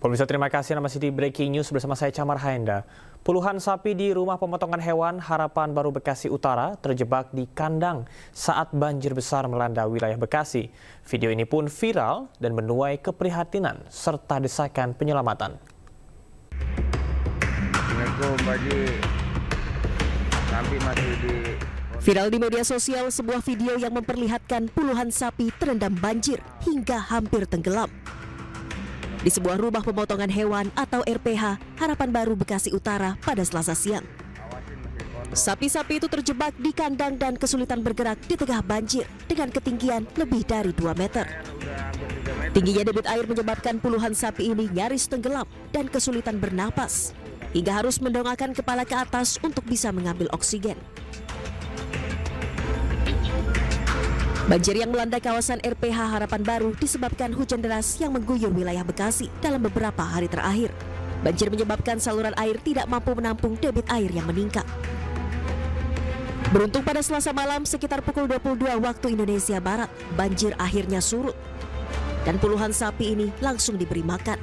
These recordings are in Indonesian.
Pemirsa, terima kasih. Masih di Breaking News bersama saya Camar Haenda. Puluhan sapi di rumah pemotongan hewan Harapan Baru Bekasi Utara terjebak di kandang saat banjir besar melanda wilayah Bekasi. Video ini pun viral dan menuai keprihatinan serta desakan penyelamatan. Viral di media sosial sebuah video yang memperlihatkan puluhan sapi terendam banjir hingga hampir tenggelam. Di sebuah rumah pemotongan hewan atau RPH Harapan Baru Bekasi Utara pada Selasa siang. Sapi-sapi itu terjebak di kandang dan kesulitan bergerak di tengah banjir dengan ketinggian lebih dari 2 meter. Tingginya debit air menyebabkan puluhan sapi ini nyaris tenggelam dan kesulitan bernapas, hingga harus mendongakkan kepala ke atas untuk bisa mengambil oksigen. Banjir yang melanda kawasan RPH Harapan Baru disebabkan hujan deras yang mengguyur wilayah Bekasi dalam beberapa hari terakhir. Banjir menyebabkan saluran air tidak mampu menampung debit air yang meningkat. Beruntung pada Selasa malam sekitar pukul 22 waktu Indonesia Barat, banjir akhirnya surut dan puluhan sapi ini langsung diberi makan.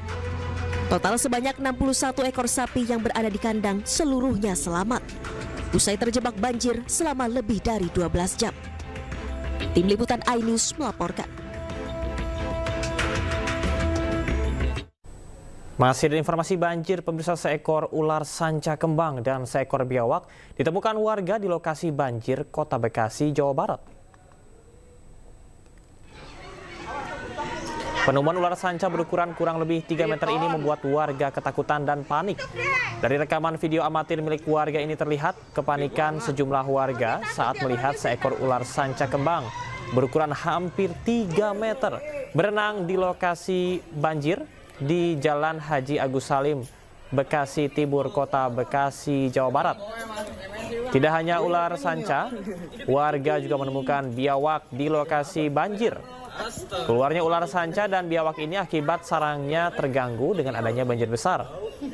Total sebanyak 61 ekor sapi yang berada di kandang seluruhnya selamat usai terjebak banjir selama lebih dari 12 jam. Tim Liputan iNews melaporkan. Masih ada informasi banjir, pemirsa. Seekor ular sanca kembang dan seekor biawak ditemukan warga di lokasi banjir Kota Bekasi, Jawa Barat. Penemuan ular sanca berukuran kurang lebih 3 meter ini membuat warga ketakutan dan panik. Dari rekaman video amatir milik warga ini terlihat kepanikan sejumlah warga saat melihat seekor ular sanca kembang berukuran hampir 3 meter berenang di lokasi banjir di Jalan Haji Agus Salim, Bekasi Timur, Kota Bekasi, Jawa Barat. Tidak hanya ular sanca, warga juga menemukan biawak di lokasi banjir. Keluarnya ular sanca dan biawak ini akibat sarangnya terganggu dengan adanya banjir besar.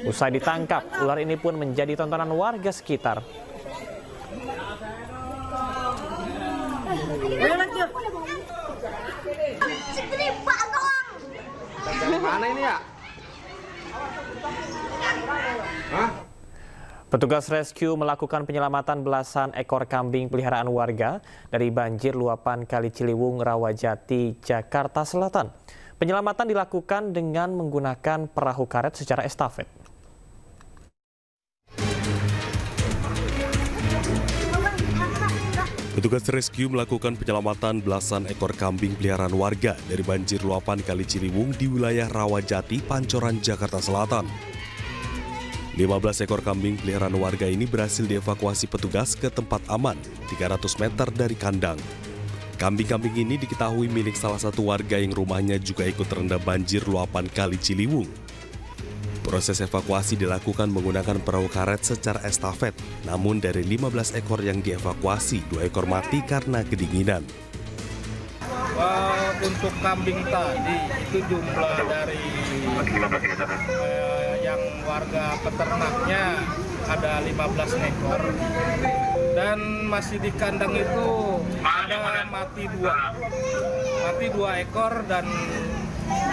Usai ditangkap, ular ini pun menjadi tontonan warga sekitar. Mana ini ya? Hah? Petugas rescue melakukan penyelamatan belasan ekor kambing peliharaan warga dari banjir luapan Kali Ciliwung, Rawajati, Jakarta Selatan. Penyelamatan dilakukan dengan menggunakan perahu karet secara estafet. Petugas rescue melakukan penyelamatan belasan ekor kambing peliharaan warga dari banjir luapan Kali Ciliwung di wilayah Rawajati, Pancoran, Jakarta Selatan. 15 ekor kambing peliharaan warga ini berhasil dievakuasi petugas ke tempat aman 300 meter dari kandang. Kambing-kambing ini diketahui milik salah satu warga yang rumahnya juga ikut terendam banjir luapan Kali Ciliwung. Proses evakuasi dilakukan menggunakan perahu karet secara estafet, namun dari 15 ekor yang dievakuasi, 2 ekor mati karena kedinginan. Untuk kambing tadi itu jumlah dari yang warga peternaknya ada 15 ekor dan masih di kandang itu ada mati 2 ekor dan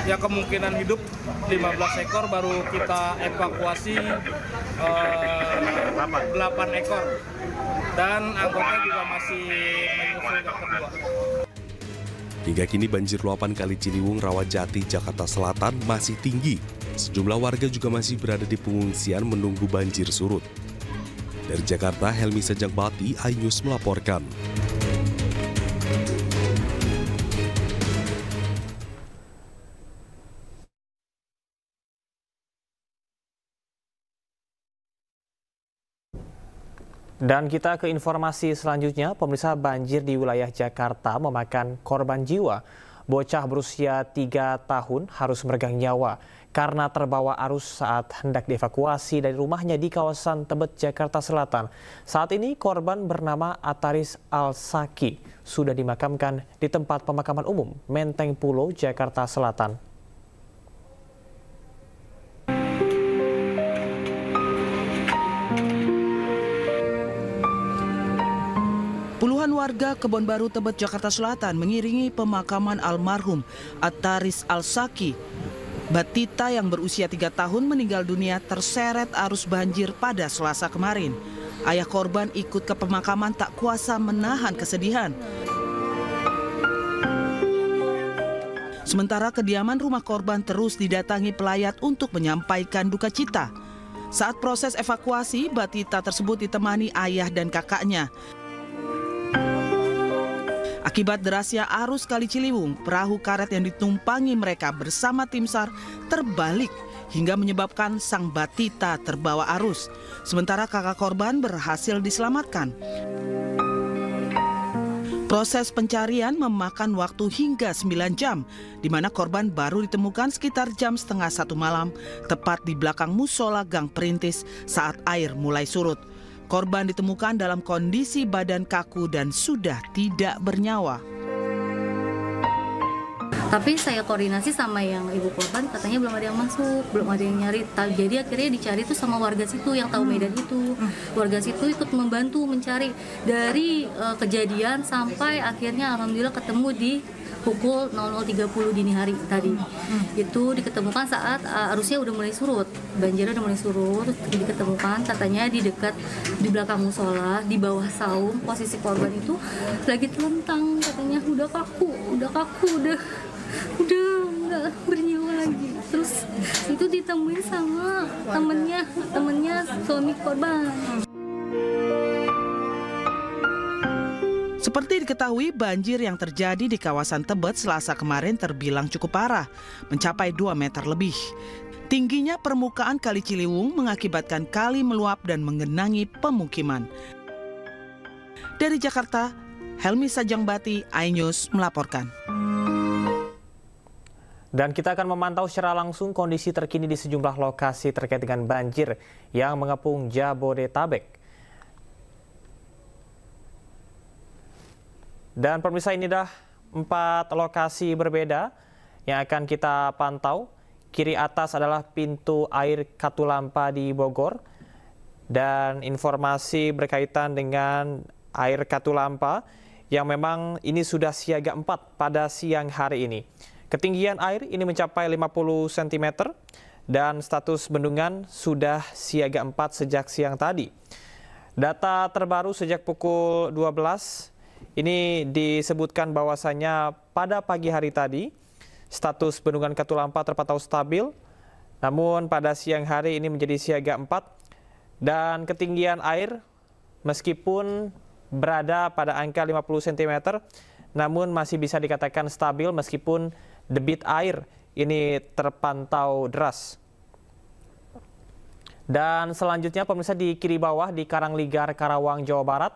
ya kemungkinan hidup 15 ekor baru kita evakuasi 8 ekor dan anggota juga masih menyusul yang kedua. Hingga kini banjir luapan Kali Ciliwung, Rawajati, Jakarta Selatan masih tinggi. Sejumlah warga juga masih berada di pengungsian menunggu banjir surut. Dari Jakarta, Helmi Sejangbati, iNews melaporkan. Dan kita ke informasi selanjutnya, pemirsa. Banjir di wilayah Jakarta memakan korban jiwa. Bocah berusia 3 tahun harus meregang nyawa karena terbawa arus saat hendak dievakuasi dari rumahnya di kawasan Tebet, Jakarta Selatan. Saat ini korban bernama Ataris Al-Saki sudah dimakamkan di tempat pemakaman umum Menteng Pulo, Jakarta Selatan. Puluhan warga Kebon Baru Tebet, Jakarta Selatan mengiringi pemakaman almarhum Ataris Al-Saki Batita yang berusia 3 tahun meninggal dunia terseret arus banjir pada Selasa kemarin. Ayah korban ikut ke pemakaman tak kuasa menahan kesedihan. Sementara kediaman rumah korban terus didatangi pelayat untuk menyampaikan duka cita. Saat proses evakuasi, Batita tersebut ditemani ayah dan kakaknya. Akibat derasnya arus Kali Ciliwung, perahu karet yang ditumpangi mereka bersama tim SAR terbalik hingga menyebabkan sang Batita terbawa arus. Sementara kakak korban berhasil diselamatkan. Proses pencarian memakan waktu hingga 9 jam, di mana korban baru ditemukan sekitar jam setengah 1 malam, tepat di belakang musola Gang Perintis saat air mulai surut. Korban ditemukan dalam kondisi badan kaku dan sudah tidak bernyawa. Tapi saya koordinasi sama yang ibu korban, katanya belum ada yang masuk, belum ada yang nyari. Jadi akhirnya dicari tuh sama warga situ yang tahu medan itu. Warga situ ikut membantu mencari dari kejadian sampai akhirnya alhamdulillah ketemu di pukul 00.30 dini hari tadi. Itu diketemukan saat arusnya udah mulai surut, banjirnya udah mulai surut. Diketemukan katanya di dekat di belakang musola, di bawah saung. Posisi korban itu lagi telentang, katanya udah kaku, udah nggak bernyawa lagi. Terus itu ditemuin sama temennya suami korban. Seperti diketahui, banjir yang terjadi di kawasan Tebet Selasa kemarin terbilang cukup parah, mencapai 2 meter lebih. Tingginya permukaan Kali Ciliwung mengakibatkan kali meluap dan menggenangi pemukiman. Dari Jakarta, Helmi Sajangbati, iNews melaporkan. Dan kita akan memantau secara langsung kondisi terkini di sejumlah lokasi terkait dengan banjir yang mengepung Jabodetabek. Dan pemirsa, ini dah 4 lokasi berbeda yang akan kita pantau. Kiri atas adalah pintu air Katulampa di Bogor. Dan informasi berkaitan dengan air Katulampa yang memang ini sudah siaga 4 pada siang hari ini. Ketinggian air ini mencapai 50 cm dan status bendungan sudah siaga 4 sejak siang tadi. Data terbaru sejak pukul 12 ini disebutkan bahwasanya pada pagi hari tadi status bendungan Katulampa terpantau stabil, namun pada siang hari ini menjadi siaga 4 dan ketinggian air meskipun berada pada angka 50 cm namun masih bisa dikatakan stabil meskipun debit air ini terpantau deras. Dan selanjutnya pemirsa, di kiri bawah di Karangligar, Karawang, Jawa Barat.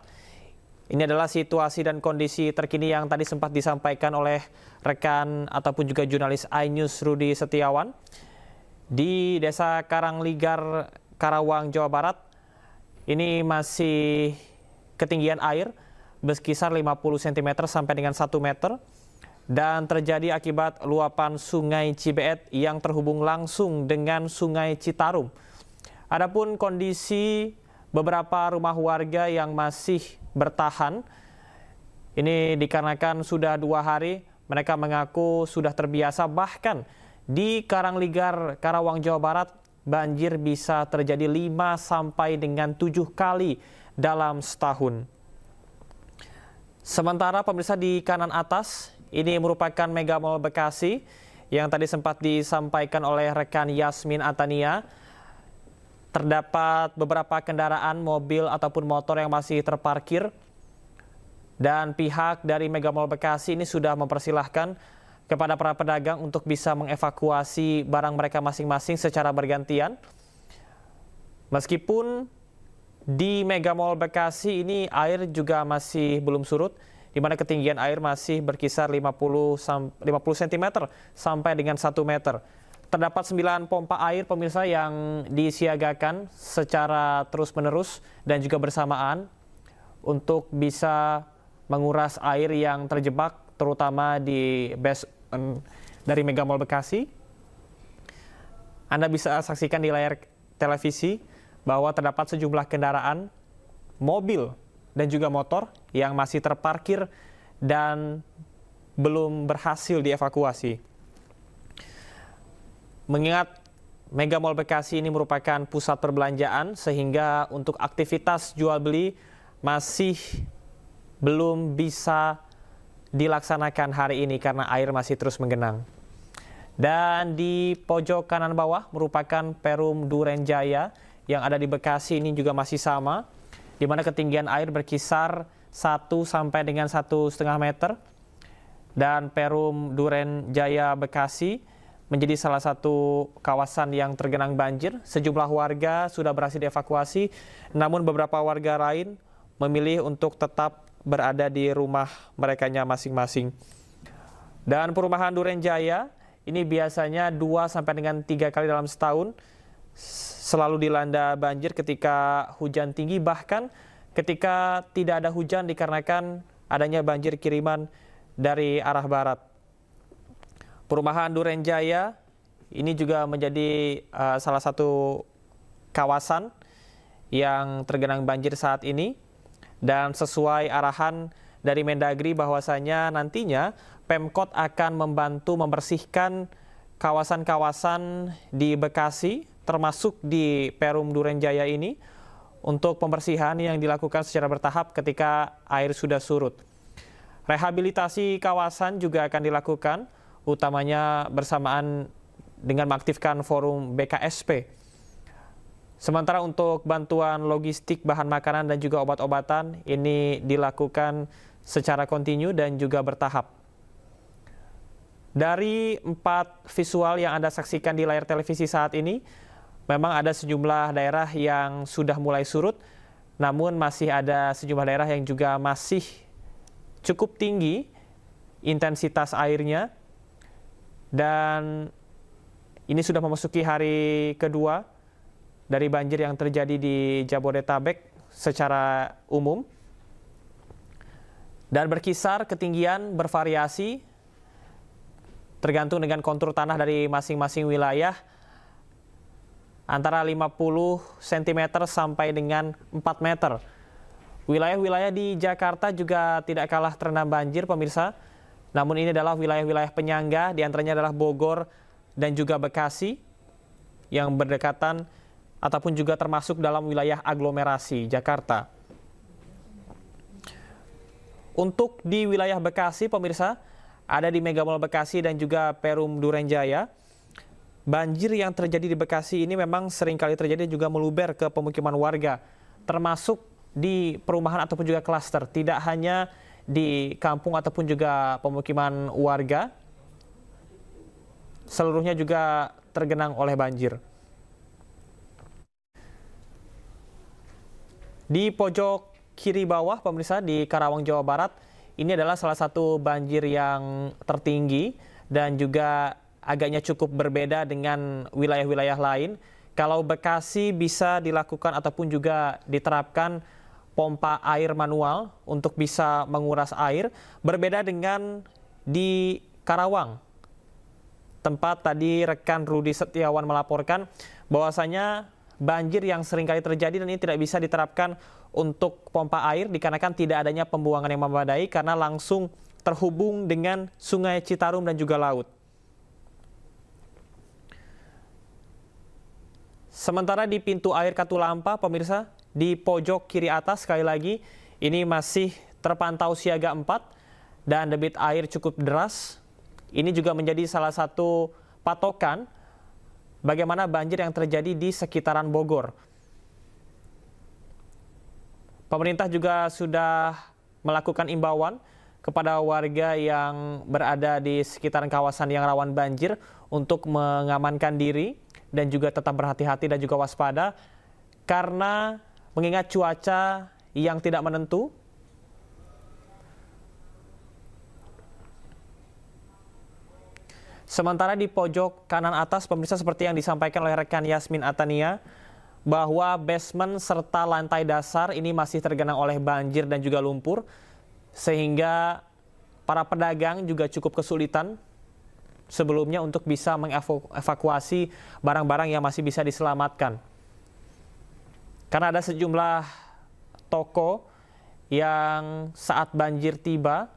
Ini adalah situasi dan kondisi terkini yang tadi sempat disampaikan oleh rekan ataupun juga jurnalis iNews Rudi Setiawan. Di Desa Karangligar, Karawang, Jawa Barat, ini masih ketinggian air berkisar 50 cm sampai dengan 1 meter. Dan terjadi akibat luapan Sungai Cibeet yang terhubung langsung dengan Sungai Citarum. Adapun kondisi beberapa rumah warga yang masih bertahan, ini dikarenakan sudah 2 hari mereka mengaku sudah terbiasa. Bahkan di Karangligar, Karawang, Jawa Barat, banjir bisa terjadi 5 sampai dengan 7 kali dalam setahun. Sementara pemirsa, di kanan atas ini merupakan Mega Mall Bekasi yang tadi sempat disampaikan oleh rekan Yasmin Atania. Terdapat beberapa kendaraan mobil ataupun motor yang masih terparkir. Dan pihak dari Mega Mall Bekasi ini sudah mempersilahkan kepada para pedagang untuk bisa mengevakuasi barang mereka masing-masing secara bergantian. Meskipun di Mega Mall Bekasi ini air juga masih belum surut, di mana ketinggian air masih berkisar 50 cm sampai dengan 1 meter. Terdapat 9 pompa air pemirsa yang disiagakan secara terus-menerus dan juga bersamaan untuk bisa menguras air yang terjebak terutama di basement dari Mega Mall Bekasi. Anda bisa saksikan di layar televisi bahwa terdapat sejumlah kendaraan, mobil dan juga motor yang masih terparkir dan belum berhasil dievakuasi. Mengingat Mega Mall Bekasi ini merupakan pusat perbelanjaan sehingga untuk aktivitas jual beli masih belum bisa dilaksanakan hari ini karena air masih terus menggenang. Dan di pojok kanan bawah merupakan Perum Duren Jaya yang ada di Bekasi ini juga masih sama, di mana ketinggian air berkisar 1 sampai dengan 1,5 meter. Dan Perum Duren Jaya Bekasi menjadi salah satu kawasan yang tergenang banjir. Sejumlah warga sudah berhasil dievakuasi, namun beberapa warga lain memilih untuk tetap berada di rumah merekanya masing-masing. Dan perumahan Duren Jaya ini biasanya 2 sampai dengan 3 kali dalam setahun selalu dilanda banjir ketika hujan tinggi, bahkan ketika tidak ada hujan dikarenakan adanya banjir kiriman dari arah barat. Perumahan Duren Jaya ini juga menjadi salah satu kawasan yang tergenang banjir saat ini. Dan sesuai arahan dari Mendagri bahwasanya nantinya Pemkot akan membantu membersihkan kawasan-kawasan di Bekasi, termasuk di Perum Duren Jaya ini, untuk pembersihan yang dilakukan secara bertahap ketika air sudah surut. Rehabilitasi kawasan juga akan dilakukan, utamanya bersamaan dengan mengaktifkan forum BKSP. Sementara untuk bantuan logistik bahan makanan dan juga obat-obatan ini dilakukan secara kontinu dan juga bertahap. Dari 4 visual yang Anda saksikan di layar televisi saat ini, memang ada sejumlah daerah yang sudah mulai surut, namun masih ada sejumlah daerah yang juga masih cukup tinggi intensitas airnya. Dan ini sudah memasuki hari kedua dari banjir yang terjadi di Jabodetabek secara umum. Dan berkisar ketinggian bervariasi tergantung dengan kontur tanah dari masing-masing wilayah, antara 50 cm sampai dengan 4 meter. Wilayah-wilayah di Jakarta juga tidak kalah terendam banjir, pemirsa. Namun ini adalah wilayah-wilayah penyangga, diantaranya adalah Bogor dan juga Bekasi yang berdekatan ataupun juga termasuk dalam wilayah aglomerasi Jakarta. Untuk di wilayah Bekasi, pemirsa, ada di Mega Mall Bekasi dan juga Perum Duren Jaya. Banjir yang terjadi di Bekasi ini memang seringkali terjadi juga meluber ke pemukiman warga, termasuk di perumahan ataupun juga klaster, tidak hanya di kampung ataupun juga pemukiman warga, seluruhnya juga tergenang oleh banjir. Di pojok kiri bawah, pemirsa, di Karawang, Jawa Barat, ini adalah salah satu banjir yang tertinggi dan juga agaknya cukup berbeda dengan wilayah-wilayah lain. Kalau Bekasi bisa dilakukan ataupun juga diterapkan pompa air manual untuk bisa menguras air, berbeda dengan di Karawang. Tempat tadi rekan Rudi Setiawan melaporkan bahwasanya banjir yang seringkali terjadi dan ini tidak bisa diterapkan untuk pompa air dikarenakan tidak adanya pembuangan yang memadai karena langsung terhubung dengan Sungai Citarum dan juga laut. Sementara di pintu air Katulampa, pemirsa, di pojok kiri atas sekali lagi ini masih terpantau siaga 4 dan debit air cukup deras. Ini juga menjadi salah satu patokan bagaimana banjir yang terjadi di sekitaran Bogor. Pemerintah juga sudah melakukan imbauan kepada warga yang berada di sekitaran kawasan yang rawan banjir untuk mengamankan diri dan juga tetap berhati-hati dan juga waspada karena mengingat cuaca yang tidak menentu. Sementara di pojok kanan atas, pemirsa, seperti yang disampaikan oleh rekan Yasmin Atania, bahwa basement serta lantai dasar ini masih tergenang oleh banjir dan juga lumpur, sehingga para pedagang juga cukup kesulitan sebelumnya untuk bisa mengevakuasi barang-barang yang masih bisa diselamatkan. Karena ada sejumlah toko yang saat banjir tiba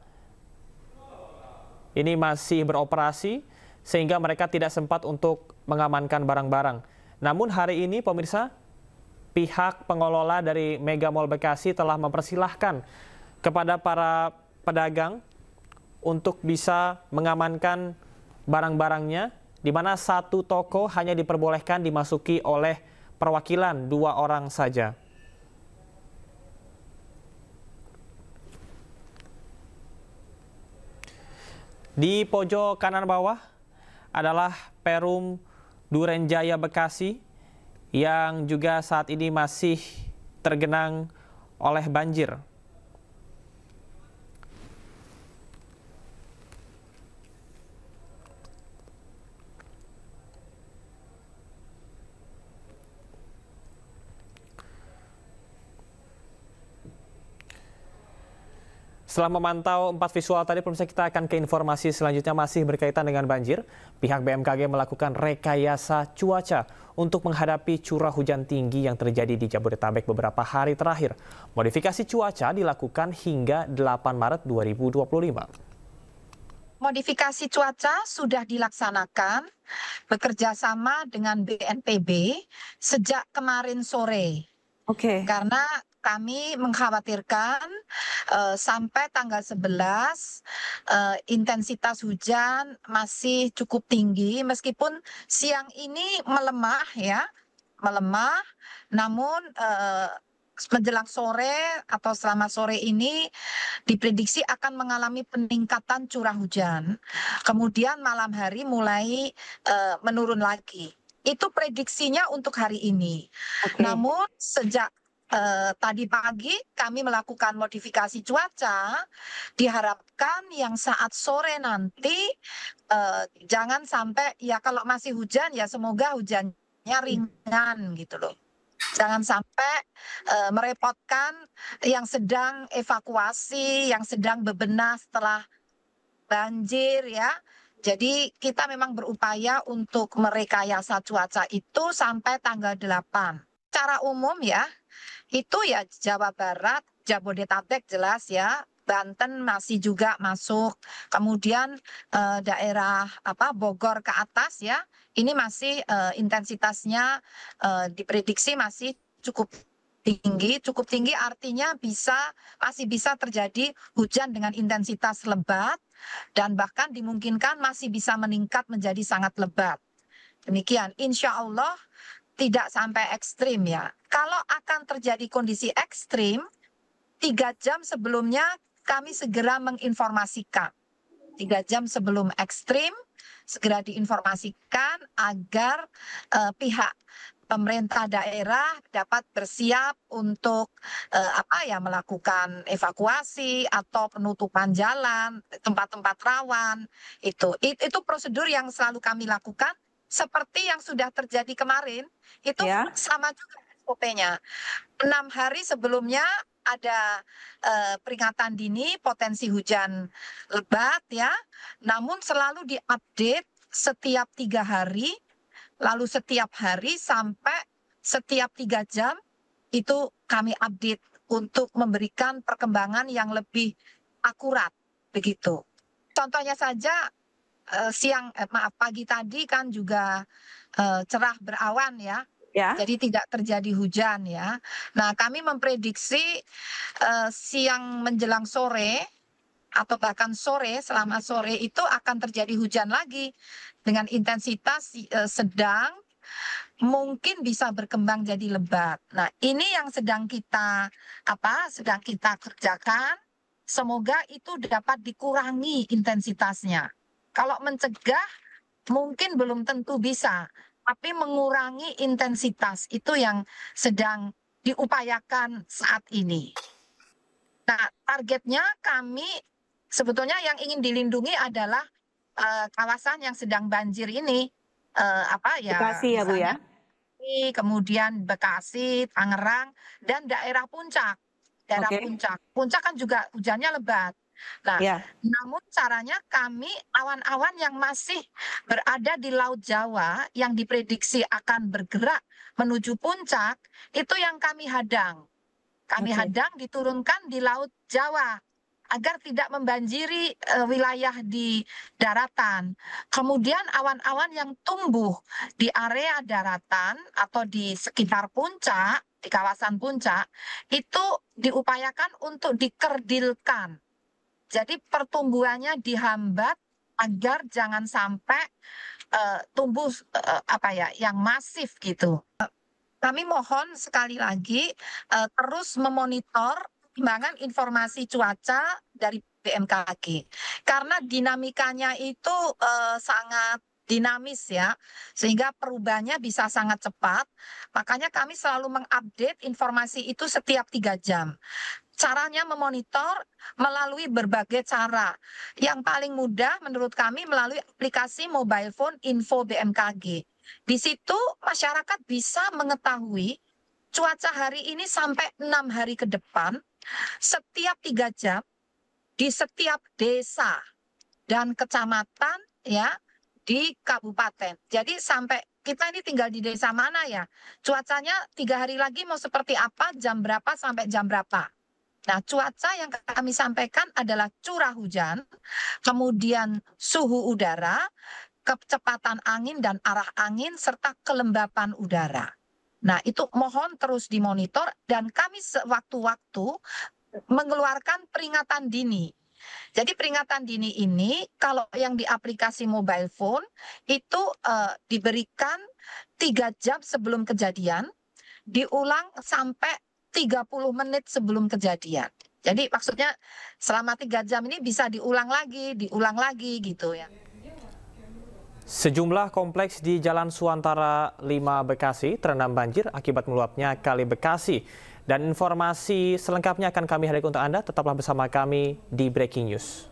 ini masih beroperasi sehingga mereka tidak sempat untuk mengamankan barang-barang. Namun hari ini pemirsa, pihak pengelola dari Mega Mall Bekasi telah mempersilahkan kepada para pedagang untuk bisa mengamankan barang-barangnya, di mana satu toko hanya diperbolehkan dimasuki oleh perwakilan 2 orang saja. Di pojok kanan bawah adalah Perum Durenjaya Bekasi yang juga saat ini masih tergenang oleh banjir. Setelah memantau 4 visual tadi, pemirsa, kita akan ke informasi selanjutnya masih berkaitan dengan banjir. Pihak BMKG melakukan rekayasa cuaca untuk menghadapi curah hujan tinggi yang terjadi di Jabodetabek beberapa hari terakhir. Modifikasi cuaca dilakukan hingga 8 Maret 2025. Modifikasi cuaca sudah dilaksanakan bekerja sama dengan BNPB sejak kemarin sore. Karena kami mengkhawatirkan sampai tanggal 11 intensitas hujan masih cukup tinggi, meskipun siang ini melemah, namun menjelang sore atau selama sore ini diprediksi akan mengalami peningkatan curah hujan. Kemudian malam hari mulai menurun lagi. Itu prediksinya untuk hari ini. Namun sejak tadi pagi kami melakukan modifikasi cuaca, diharapkan yang saat sore nanti jangan sampai, ya kalau masih hujan ya semoga hujannya ringan gitu loh. Jangan sampai merepotkan yang sedang evakuasi, yang sedang bebenah setelah banjir ya. Jadi kita memang berupaya untuk merekayasa cuaca itu sampai tanggal 8. Secara umum ya, itu ya Jawa Barat, Jabodetabek jelas ya, Banten masih juga masuk, kemudian daerah Bogor ke atas ya, ini masih intensitasnya diprediksi masih cukup tinggi artinya masih bisa terjadi hujan dengan intensitas lebat dan bahkan dimungkinkan masih bisa meningkat menjadi sangat lebat. Demikian, insya Allah tidak sampai ekstrim ya. Kalau akan terjadi kondisi ekstrim, 3 jam sebelumnya kami segera menginformasikan. 3 jam sebelum ekstrim, segera diinformasikan agar pihak pemerintah daerah dapat bersiap untuk melakukan evakuasi atau penutupan jalan, tempat-tempat rawan. Itu prosedur yang selalu kami lakukan. Seperti yang sudah terjadi kemarin, itu sama juga SOP-nya. 6 hari sebelumnya ada peringatan dini potensi hujan lebat ya, namun selalu diupdate setiap 3 hari, lalu setiap hari sampai setiap 3 jam itu kami update untuk memberikan perkembangan yang lebih akurat begitu. Contohnya saja pagi tadi kan juga cerah berawan ya. Jadi tidak terjadi hujan ya. Nah, kami memprediksi siang menjelang sore atau bahkan sore, selama sore itu akan terjadi hujan lagi dengan intensitas sedang, mungkin bisa berkembang jadi lebat. Nah, ini yang sedang kita kerjakan. Semoga itu dapat dikurangi intensitasnya. Kalau mencegah mungkin belum tentu bisa, tapi mengurangi intensitas itu yang sedang diupayakan saat ini. Nah, targetnya kami sebetulnya yang ingin dilindungi adalah kawasan yang sedang banjir ini, Bekasi ya Bu ya? Kemudian Bekasi, Tangerang, dan daerah Puncak. Puncak kan juga hujannya lebat. Nah, namun caranya kami awan-awan yang masih berada di Laut Jawa yang diprediksi akan bergerak menuju puncak, itu yang kami hadang. Kami hadang diturunkan di Laut Jawa agar tidak membanjiri wilayah di daratan. Kemudian awan-awan yang tumbuh di area daratan atau di sekitar puncak, di kawasan puncak, itu diupayakan untuk dikerdilkan. Jadi pertumbuhannya dihambat agar jangan sampai tumbuh yang masif gitu. Kami mohon sekali lagi terus memonitor perkembangan informasi cuaca dari BMKG karena dinamikanya itu sangat dinamis ya, sehingga perubahannya bisa sangat cepat. Makanya kami selalu mengupdate informasi itu setiap 3 jam. Caranya memonitor melalui berbagai cara. Yang paling mudah menurut kami melalui aplikasi mobile phone Info BMKG. Di situ masyarakat bisa mengetahui cuaca hari ini sampai 6 hari ke depan, setiap 3 jam, di setiap desa dan kecamatan ya di kabupaten. Jadi sampai kita ini tinggal di desa mana ya, cuacanya 3 hari lagi mau seperti apa, jam berapa sampai jam berapa. Nah, cuaca yang kami sampaikan adalah curah hujan, kemudian suhu udara, kecepatan angin dan arah angin, serta kelembapan udara. Nah, itu mohon terus dimonitor dan kami sewaktu-waktu mengeluarkan peringatan dini. Jadi peringatan dini ini kalau yang di aplikasi mobile phone itu diberikan 3 jam sebelum kejadian, diulang sampai 30 menit sebelum kejadian. Jadi maksudnya selama 3 jam ini bisa diulang lagi gitu ya. Sejumlah kompleks di Jalan Suantara 5 Bekasi terendam banjir akibat meluapnya Kali Bekasi. Dan informasi selengkapnya akan kami hadirkan untuk Anda. Tetaplah bersama kami di Breaking News.